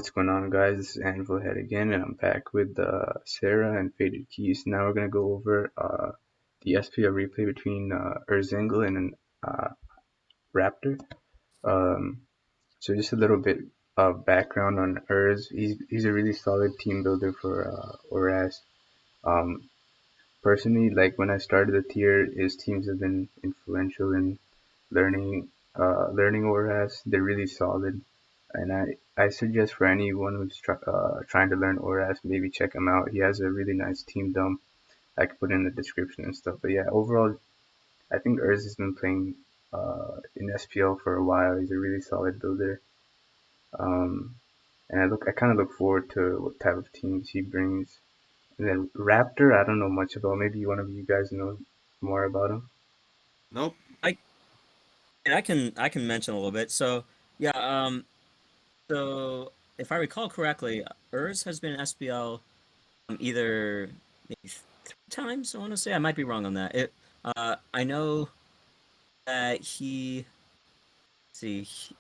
what's going on, guys? This is Anvil Head again, and I'm back with Sarah and Faded Keys. Now we're gonna go over the SPL replay between Erzengel and Raptor. Um, so just a little bit of background on Erz. He's a really solid team builder for ORAS. Um, Personally, like when I started the tier, his teams have been influential in learning ORAS. They're really solid, and I suggest for anyone who's trying to learn ORAS, maybe check him out. He has a really nice team dump I could put in the description and stuff. But yeah, overall, I think Erz has been playing in SPL for a while. He's a really solid builder, um, and I kind of look forward to what type of teams he brings. And then Raptor, I don't know much about. Maybe one of you guys know more about him. Nope. I can mention a little bit. So yeah, so if I recall correctly, Urs has been in SPL either maybe 3 times. I want to say I might be wrong on that. I know that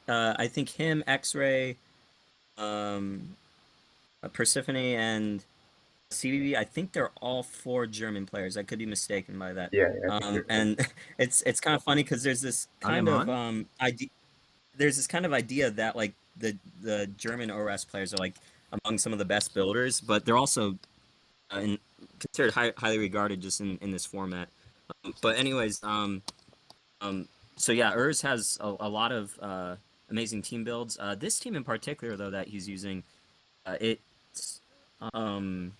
I think him, X-Ray, Persephone, and CBB. I think they're all 4 German players. I could be mistaken by that. Yeah, I think you're right. And it's kind of funny because there's this kind of idea. There's this kind of idea that like the German ORAS players are like among some of the best builders, but they're also considered highly regarded just in this format. But anyways, so yeah, Urs has a lot of amazing team builds. This team in particular, though, that he's using, it's the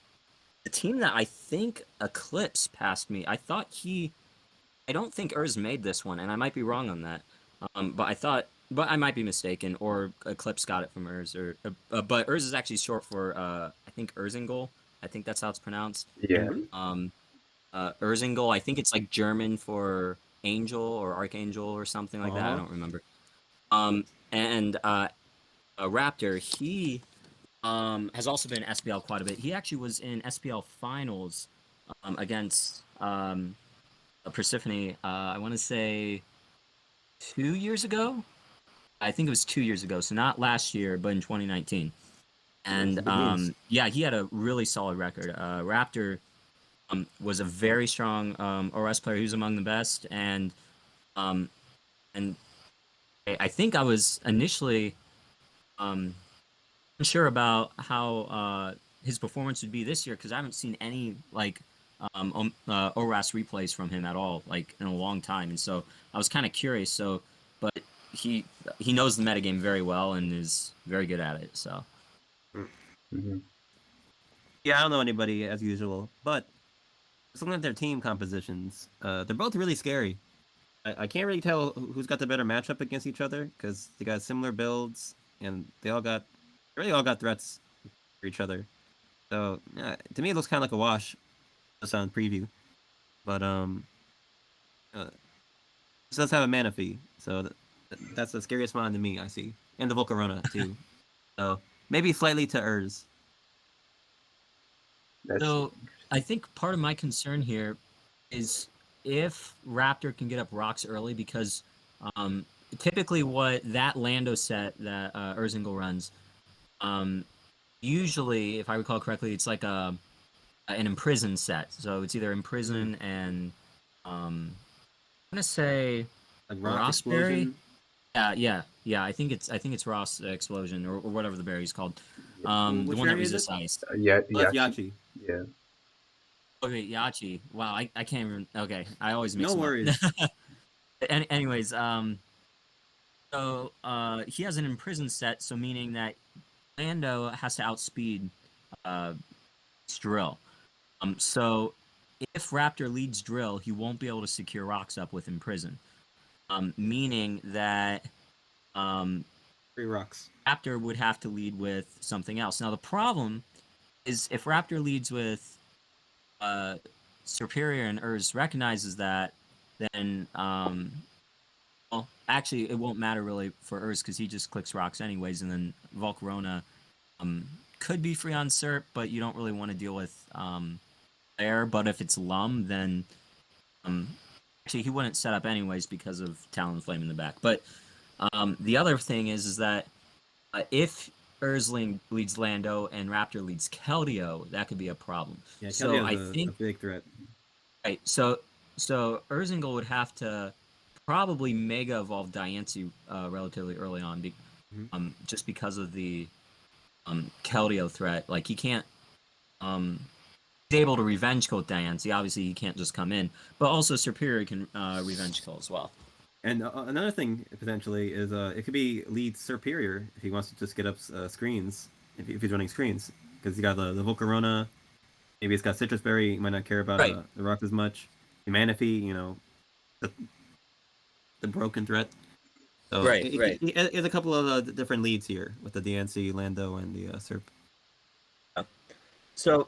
team that I think Eclipse passed me. I don't think Urs made this one, and I might be wrong on that. But I might be mistaken, or Eclipse got it from Urs, but Urs is actually short for I think Erzengel. I think that's how it's pronounced. Yeah. Erzengel. I think it's like German for angel or archangel or something like that. I don't remember. And Raptor, he has also been in SPL quite a bit. He actually was in SPL finals against Persephone. I want to say 2 years ago. I think it was 2 years ago, so not last year, but in 2019. And yeah, he had a really solid record. Raptor was a very strong ORS player. He was among the best, and I think I was initially unsure about how his performance would be this year because I haven't seen any like ORAS replays from him at all, like in a long time, and so I was kind of curious. So, but he knows the metagame very well and is very good at it. So, Yeah, I don't know anybody as usual, but looking at their team compositions, they're both really scary. I can't really tell who's got the better matchup against each other because they got similar builds and they really all got threats for each other. So to me, it looks kind of like a wash. Just on preview, but this does have a mana fee, so that's the scariest one to me. I see, and the Volcarona too. So maybe slightly to Urs. So I think part of my concern here is if Raptor can get up rocks early because typically what that Lando set that Erzengel runs, usually, if I recall correctly, it's like an imprison set. So it's either imprison and I'm gonna say Like Ross berry. Yeah. I think it's Ross explosion or whatever the berry's called. The one that resists ice. Yachi. Yeah. Okay, Yachi. Wow, I can't even. Okay, I always mix No them worries. up. Anyways, so he has an imprisoned set, so meaning that Lando has to outspeed Drill. So if Raptor leads Drill, he won't be able to secure rocks up with Imprison. Meaning that 3 rocks. Raptor would have to lead with something else. Now the problem is if Raptor leads with Superior and Urs recognizes that, then well, actually it won't matter really for Urs because he just clicks rocks anyways, and then Volcarona could be free on Serp, but you don't really want to deal with there. But if it's Lum, then actually he wouldn't set up anyways because of Talonflame in the back. But the other thing is that if Erzling leads Lando and Raptor leads Keldeo, that could be a problem. Yeah, So Kelly I is a think big threat. right. So Erzengel would have to probably mega evolve Diancie relatively early on, just because of the Keldeo threat. Like he can't he's able to revenge kill Diancie. Obviously, he can't just come in, but also Superior can revenge kill as well. And another thing potentially is it could be lead superior if he wants to just get up screens if he's running screens because he got the Volcarona. Maybe it's got Citrus Berry. He might not care about Right. the rocks as much. The Manaphy, the broken threat. So Right. there's a couple of different leads here with the DNC, Lando, and the Serp. So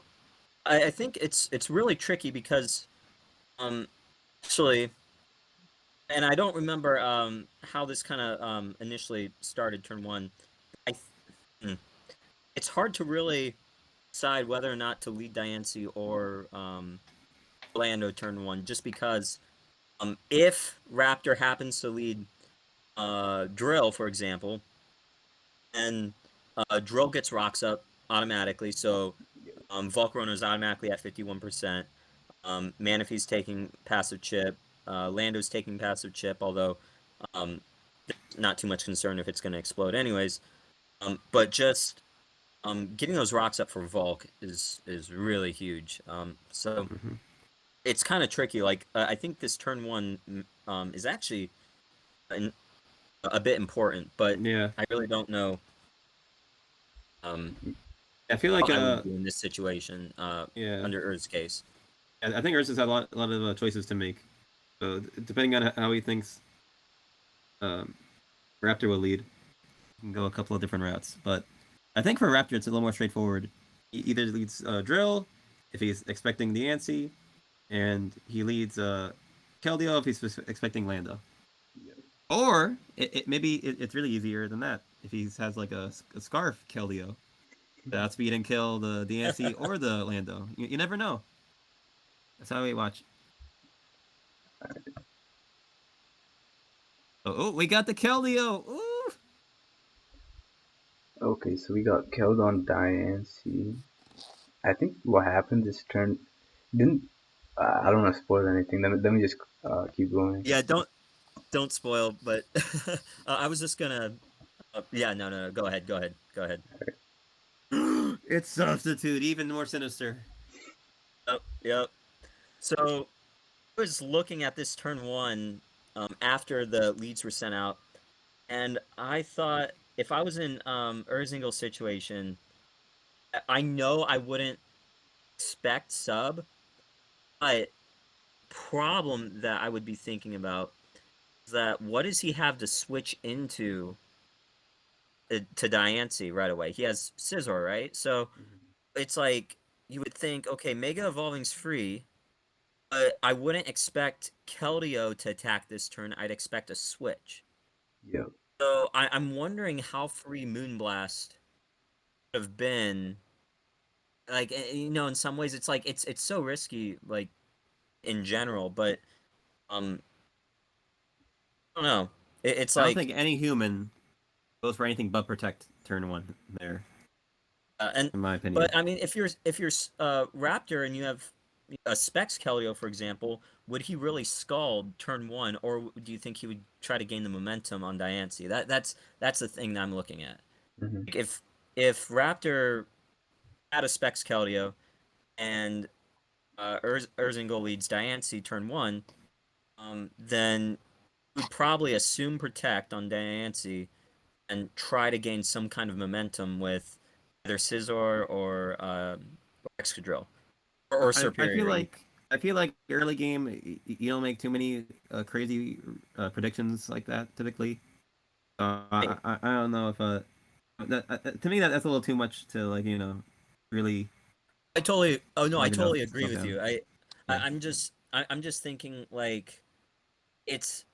I think it's really tricky because actually, and I don't remember how this kind of initially started turn one. I it's hard to really decide whether or not to lead Diancie or Lando turn one, just because if Raptor happens to lead Drill, for example, and Drill gets rocks up automatically, so Volcarona is automatically at 51%. Manaphy's taking passive chip. Lando's taking passive chip, although um, not too much concern if it's going to explode anyways. But just getting those rocks up for Volk is really huge. So it's kind of tricky. Like I think this turn one is actually a bit important, but Yeah, I really don't know I feel like what I would do in this situation yeah, under Erd's case. I think Urs has had a lot of choices to make. So depending on how he thinks Raptor will lead, you can go a couple of different routes. But I think for Raptor, it's a little more straightforward. He either leads Drill if he's expecting the Ansi, and he leads Keldeo if he's expecting Lando. Or maybe it's really easier than that. If he has like a Scarf Keldeo, that outspeed and kill the DNC or the Lando. You never know. That's how we watch. Oh, we got the Keldeo. Ooh. Okay, so we got Keldon Diancie. I think what happened this turn didn't. I don't want to spoil anything. Let me just keep going. Yeah, don't spoil. But I was just gonna. Yeah, no. Go ahead. It's substitute, even more sinister. Yep. So I was looking at this turn one after the leads were sent out, and I thought if I was in Erzingel's situation, I know I wouldn't expect sub, but problem that I would be thinking about is that what does he have to switch into to Diancie right away? He has Scizor, right? So it's like you would think, okay, Mega Evolving's free, but I wouldn't expect Keldeo to attack this turn. I'd expect a switch. Yep. So I'm wondering how free Moonblast would have been. Like, in some ways, it's like it's so risky, like in general. But I don't know. It's I don't like, think any human goes for anything but protect turn one there, and in my opinion. but I mean, if you're Raptor and you have a Specs Keldeo, for example, would he really scald turn one, or do you think he would try to gain the momentum on Diancie? That's the thing that I'm looking at. Hmm. Like if Raptor had a Specs Keldeo and Erzengel leads Diancie turn one, then we'd probably assume protect on Diancie and try to gain some kind of momentum with either Scizor or Excadrill or Superior. I feel like early game you don't make too many crazy predictions like that typically. I don't know if to me that's a little too much to really I totally. Oh no, I write enough totally agree stuff with down. you. Yeah. I'm just thinking like it's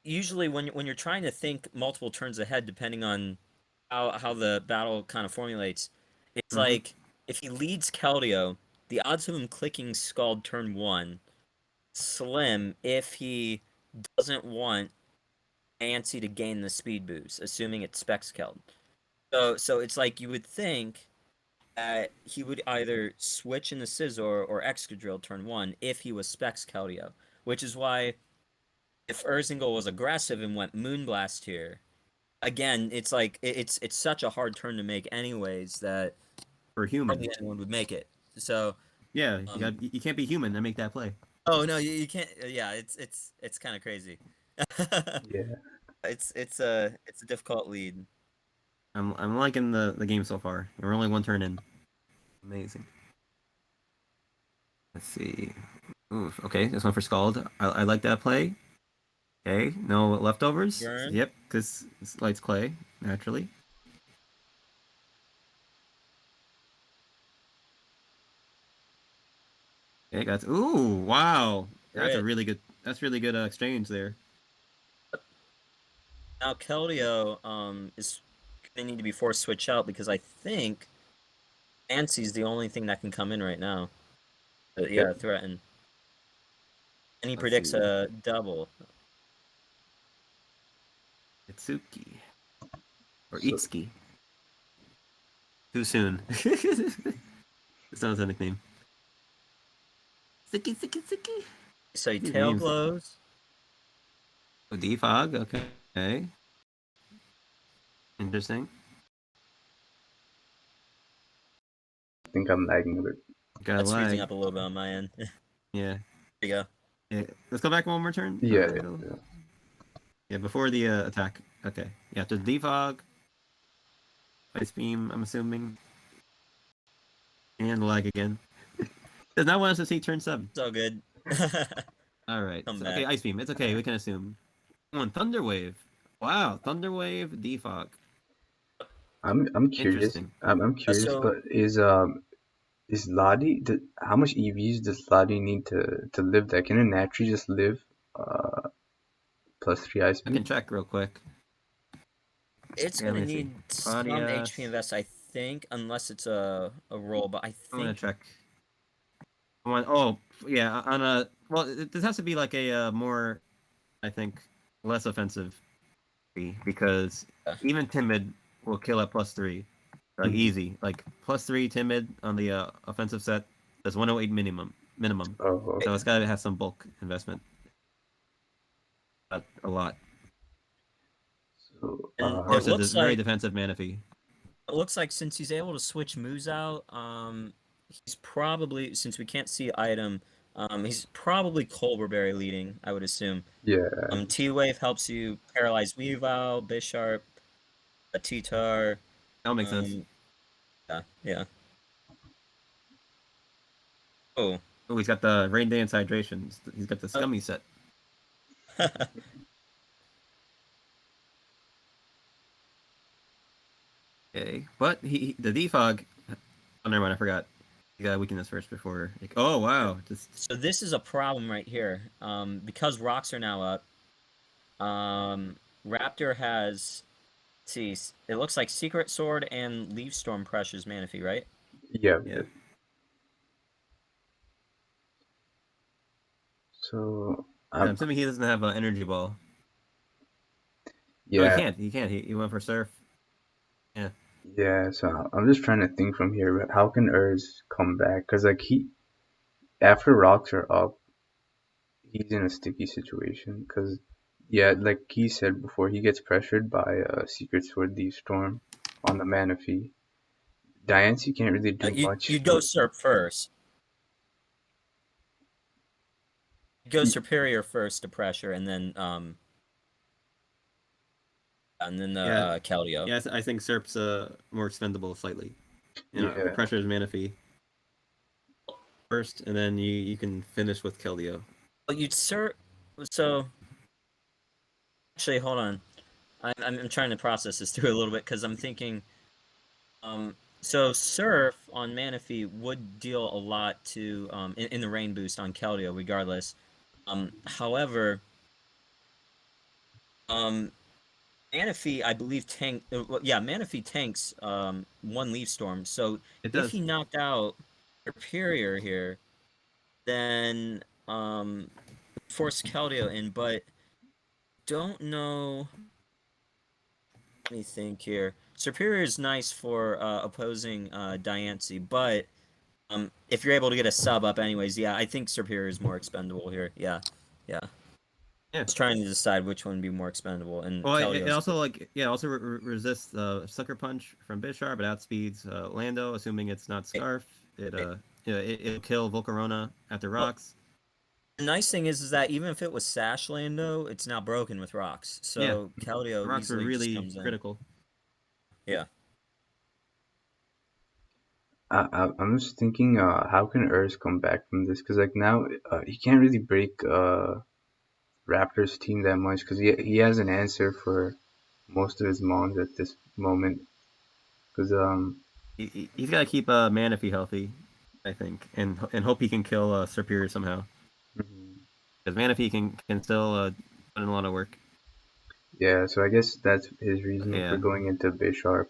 usually when you're trying to think multiple turns ahead, depending on how the battle kind of formulates. It's Mm-hmm. like if he leads Keldeo, the odds of him clicking Scald turn one slim if he doesn't want Ansi to gain the speed boost, assuming it's Specs Keld. So it's like you would think that he would either switch in the Scizor or Excadrill turn 1 if he was Specs Keldeo, which is why if Erzengel was aggressive and went Moonblast here, again, it's like it's such a hard turn to make anyways that For human. hardly anyone would make it. So yeah, you can't be human and make that play. Oh no, you can't. Yeah, it's kind of crazy. Yeah. It's a difficult lead. I'm liking the game so far. We're only one turn in. Amazing. Let's see. Oof. Okay, this one for Scald. I like that play. Okay, no leftovers. Burn. Yep, because lights clay naturally. Okay, got. Ooh, wow. That's a Crit. really good. That's really good exchange there. Now Keldeo is gonna need to be forced switch out because I think Nancy's the only thing that can come in right now. Yeah, threaten. And he Let's predicts see. a double. Itsuki. Or So, Itsuki. Too soon. It's not a nickname. Suki, Suki, Suki. So he These tail names. glows. Oh, defog. Okay. Interesting. I think I'm lagging a bit. Got That's freezing lag. up a little bit on my end. There Yeah. you go. Yeah. Let's go back one more turn. Yeah. Yeah, before the attack. Okay. Yeah, just defog. Ice beam, I'm assuming. And lag again. Does not want us to see turn 7. It's all good. Alright. Come So, back. okay, Ice beam. It's okay. We can assume. One Thunder Wave. Wow, Thunder Wave, defog. I'm curious. Interesting. I'm curious, So but is Lottie? How much EVs does Lottie need to live that? Can it naturally just live +3 ice I can beam? check real quick. it's Yeah, gonna let me see. need some Claudius. HP invest, I think, unless it's a roll. But I I'm gonna think check. Oh, yeah, on a well, this has to be like a more, I think, less offensive because even timid will kill at +3, like Mhm. easy, like +3 timid on the offensive set. That's 108 minimum. Oh, So okay. it's gotta have some bulk investment, a lot. So, and Or it it's a looks very like defensive Manaphy. since he's able to switch moves out, he's probably, since we can't see item, he's probably Colberberry leading, I would assume. yeah. T Wave helps you paralyze Weavile, Bisharp, a T-Tar. That'll make sense. Yeah. Oh. Oh, he's got the Rain Dance Hydration. He's got the Oh. Scummy set. Okay, but the defog. Oh, never mind. I forgot. You gotta weaken this first before. Oh wow! So this is a problem right here. Because rocks are now up. Raptor has. See, it looks like Secret Sword and Leaf Storm pressures Manaphy, right? Yeah. yeah. So, I'm assuming he doesn't have an energy ball. Oh, he yeah. can't. He can't. He went for surf. Yeah. Yeah, so I'm just trying to think from here, how can Urs come back? Because like after rocks are up, he's in a sticky situation. Because yeah, like he said before, he gets pressured by Secret Sword, Leaf Storm on the Manaphy. Diancie can't really do much You'd go with. Serp first. You'd go Superior first to pressure, and then the Yeah. Keldeo. Yeah. I think Serp's more expendable slightly. Yeah, Pressure is Manaphy first, and then you can finish with Keldeo. Well, you'd Serp. So actually, hold on. I'm trying to process this through a little bit because I'm thinking. So Surf on Manaphy would deal a lot to in the rain boost on Keldeo, regardless. However, um, Manaphy, I believe Manaphy tanks one Leaf Storm. So It if does. he knocked out Superior here, then force Keldeo in, but don't know. Let me think here. Superior is nice for opposing Diancie, but if you're able to get a sub up anyways, yeah, I think Superior is more expendable here. Yeah. Yeah. I was trying to decide which one would be more expendable, and Well, it Keldio's also also resists Sucker Punch from Bisharp. It outspeeds Lando, assuming it's not Scarf. It'll kill Volcarona after rocks. The nice thing is that even if it was Sash Lando, it's now broken with rocks. So Keldeo rocks are easily just really comes in. critical. Yeah. I'm just thinking, how can Urs come back from this? Because like now, he can't really break Raptor's team that much because he has an answer for most of his mons at this moment. Because He's got to keep Manaphy healthy, I think, and hope he can kill Superior somehow. Because Manaphy can still put in a lot of work. yeah, so I guess that's his reasoning for Yeah. going into Bisharp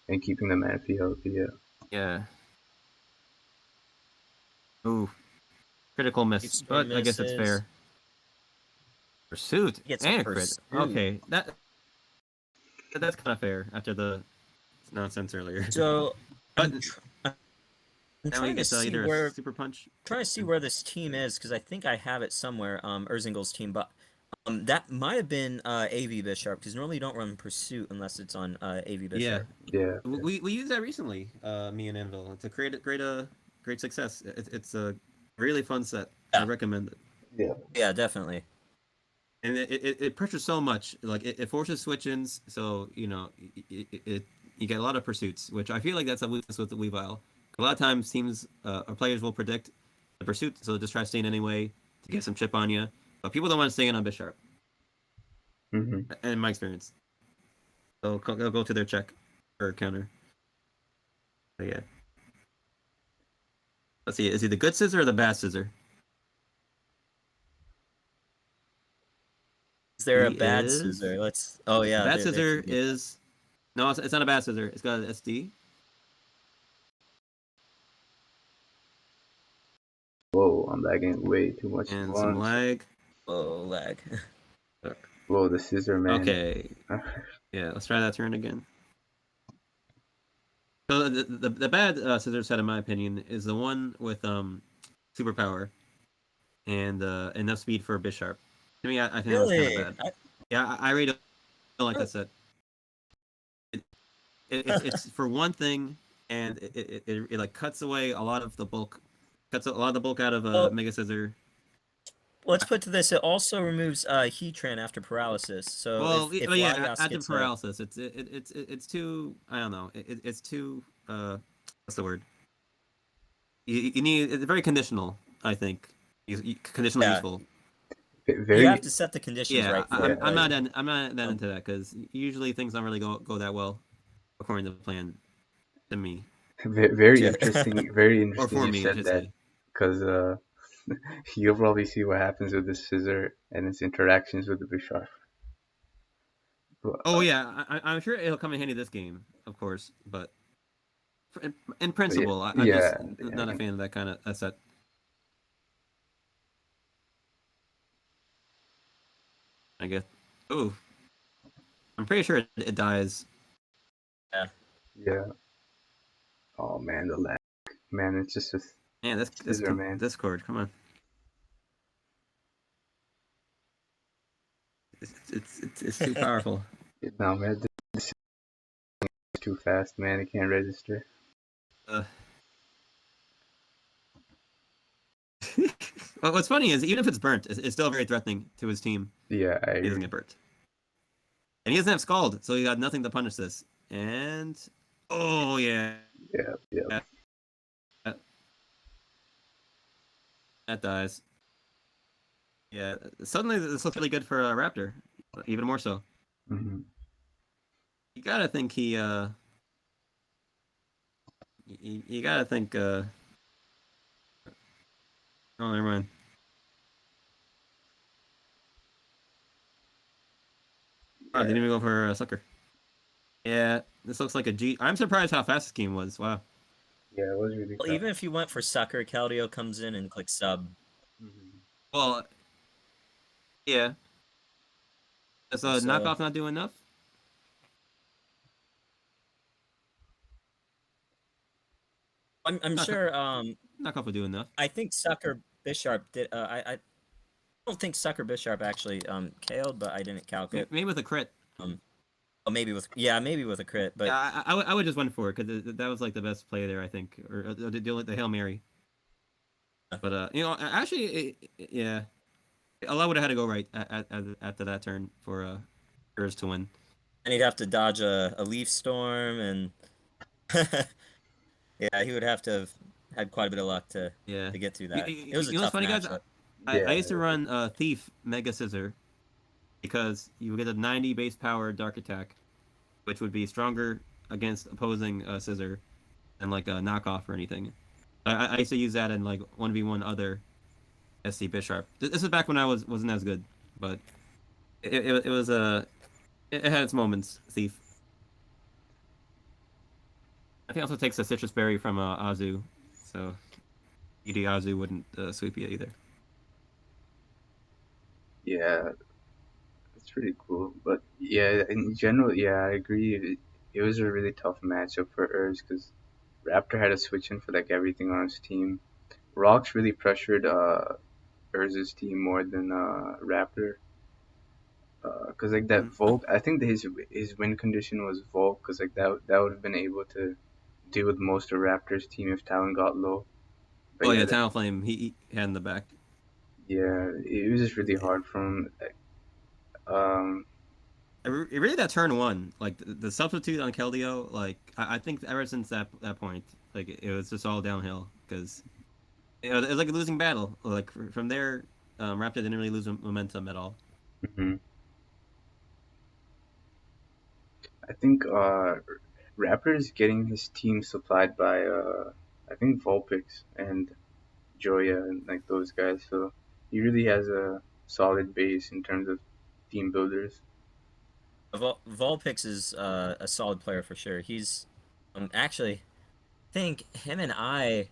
and keeping the Manaphy healthy. Yeah. Yeah. Ooh, critical miss, but I guess it's fair. Pursuit and crit. Okay, that's kind of fair after the nonsense earlier. So, but I'm now we get either a super punch. Trying to see where this team is because I think I have it somewhere. Erzengel's team, but that might have been AV Bisharp because normally you don't run Pursuit unless it's on AV Bisharp. Yeah. We used that recently, me and Anvil. It's a great success. It's a really fun set. I recommend it. Yeah, definitely. And it pressures so much. Like it forces switch-ins, so you know you get a lot of pursuits, which I feel like that's a weakness with the Weavile. A lot of times teams or players will predict the pursuit, so they'll just try to stay in anyway to get some chip on you. But people don't want to stay in on Bisharp. In my experience, they'll go to their check or counter. But yeah. Let's see. Is he the good scissor or the bad scissor? Is there a bad scissor? Let's. Oh yeah. Bad scissor is. No, it's not a bad scissor. It's got an SD. Whoa, I'm lagging way too much. And some lag. Oh, lag. Whoa, the scissor man. Okay. Yeah, let's try that turn again. So the bad scissor set, in my opinion, is the one with superpower and enough speed for Bisharp. To me, I think that's kind of bad. Yeah, I really don't like that set. It's for one thing, and it like cuts away a lot of the bulk, cuts a lot of the bulk out of Mega Scissor. Let's put to this. It also removes Heatran after paralysis. So if after paralysis, it's too. I don't know. It's too. What's the word? You need. It's very conditional. I think. Conditionally useful. You have to set the conditions right. I'm not that into that because usually things don't really go that well according to the plan. To me. Very interesting. Very interesting. Or for me, said that because you'll probably see what happens with the scissor and its interactions with the Bisharp. Oh yeah, I'm sure it'll come in handy this game, of course. But in principle, I'm just not a fan of that kind of set. I guess. Ooh, I'm pretty sure it dies. Yeah. Oh man, the lag. Man, it's just a scissor, man. Discord, come on. It's too powerful. No, man, this is too fast, man. It can't register. Well, what's funny is even if it's burnt, it's still very threatening to his team. Yeah, he doesn't get burnt, and he doesn't have Scald, so he got nothing to punish this. And oh yeah, that dies. Yeah, suddenly this looks really good for Raptor, even more so. Mm-hmm. You gotta think he. You gotta think. Oh, never mind. Oh, didn't even go for a sucker. Yeah, this looks like a G. I'm surprised how fast this game was. Wow. Yeah, it was really fast. Even if you went for sucker, Keldeo comes in and clicks sub. Well, yeah. Does knockoff not do enough? I'm sure. Not comfortable doing enough. I think Sucker Bisharp did. I don't think Sucker Bisharp actually KO'd, but I didn't calc it. Maybe with a crit. Oh, maybe with a crit. But yeah, I would just went for it because that was like the best play there, I think, or the Hail Mary. But you know, actually, yeah, a lot would have had to go right after that turn for Urs to win. And he'd have to dodge a leaf storm, and yeah, he would have to have had quite a bit of luck to get through that. It was a know what's tough funny, guys? matchup. I used to run Thief Mega Scissor because you would get a 90 base power Dark Attack, which would be stronger against opposing Scissor than like a knockoff or anything. I used to use that in like 1v1 other SC Bisharp. This is back when I wasn't as good, but it was it had its moments. Thief. I think it also takes a Citrus Berry from Azu, so ED Azu wouldn't sweep you either. Yeah, that's pretty cool. But yeah, in general, yeah, I agree. It was a really tough matchup for Urs because Raptor had to switch in for like everything on his team. Rocks really pressured Urz's team more than Raptor. Cause like that Volk, I think that his win condition was Volk, cause like that would have been able to deal with most of Raptor's team if Talon got low. But yeah, Talonflame he had in the back. Yeah, it was just really hard for him. Really, that turn one, like the substitute on Keldeo, like I think ever since that point, like it was just all downhill because it was like a losing battle. Like from there, Raptor didn't really lose momentum at all. Mm-hmm. I think Raptor is getting his team supplied by I think Vulpix and Joya and like those guys. So he really has a solid base in terms of team builders. Vulpix is a solid player for sure. He's actually, I think him and I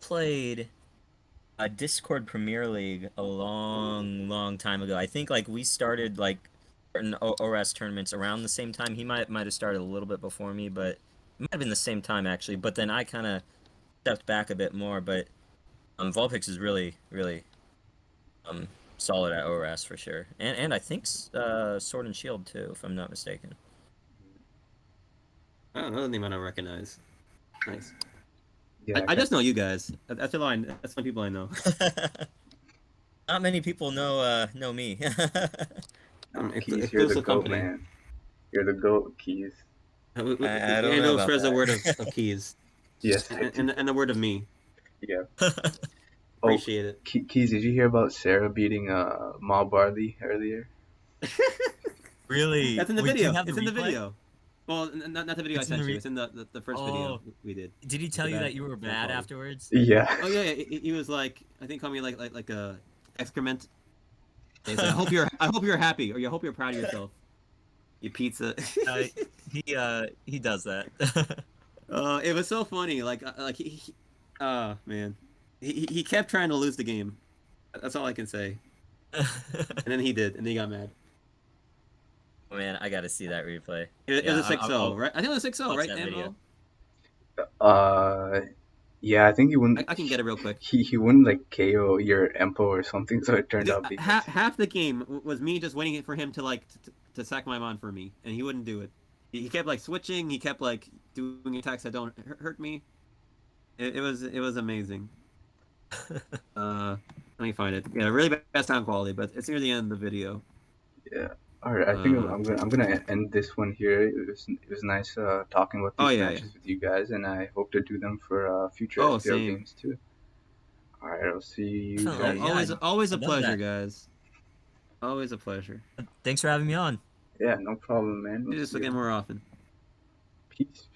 played a Discord Premier League a long time ago. I think like we started like certain ORAS tournaments around the same time. He might have started a little bit before me, but it might have been the same time actually. But then I kind of stepped back a bit more. But Vulpix is really solid at ORAS for sure, and I think Sword and Shield too, if I'm not mistaken. Oh, another name I don't recognize. Nice. Yeah, I just know you guys. That's the line. That's the people I know. Not many people know me. Keys, you're the GOAT, man. You're the GOAT, Keys. I don't know about spreads that. the word of Keys. Yes. And the word of me. Yeah. Appreciate it. Keys, did you hear about SaeraT beating Ma Barley earlier? Really? That's in the video. It's in the video. Well, not the video I sent you. It's in the first video we did. Did he tell you that you were bad afterwards? Yeah. Oh yeah, he was like, I think called me like a excrement. He said, I hope you're happy, or I hope you're proud of yourself. You pizza. He does that. It was so funny. Like man, he kept trying to lose the game. That's all I can say. And then he did, and then he got mad. Oh, man, I gotta see that replay. It was a 6-0, right? I think it was 6-0, right? Video. Yeah, I think he wouldn't. I can get it real quick. He wouldn't like KO your Empo or something, so it turned out being half the game was me just waiting for him to like to sack my mon for me, and he wouldn't do it. He kept like switching. He kept like doing attacks that don't hurt me. It was amazing. Let me find it. Yeah, really bad sound quality, but it's near the end of the video. Yeah. All right. I think I'm gonna end this one here. It was nice talking about these matches with you guys, and I hope to do them for future FPL games too. All right. I'll see you guys. Always a pleasure, guys. Always a pleasure. Thanks for having me on. Yeah, no problem, man. Do this again more often. Peace.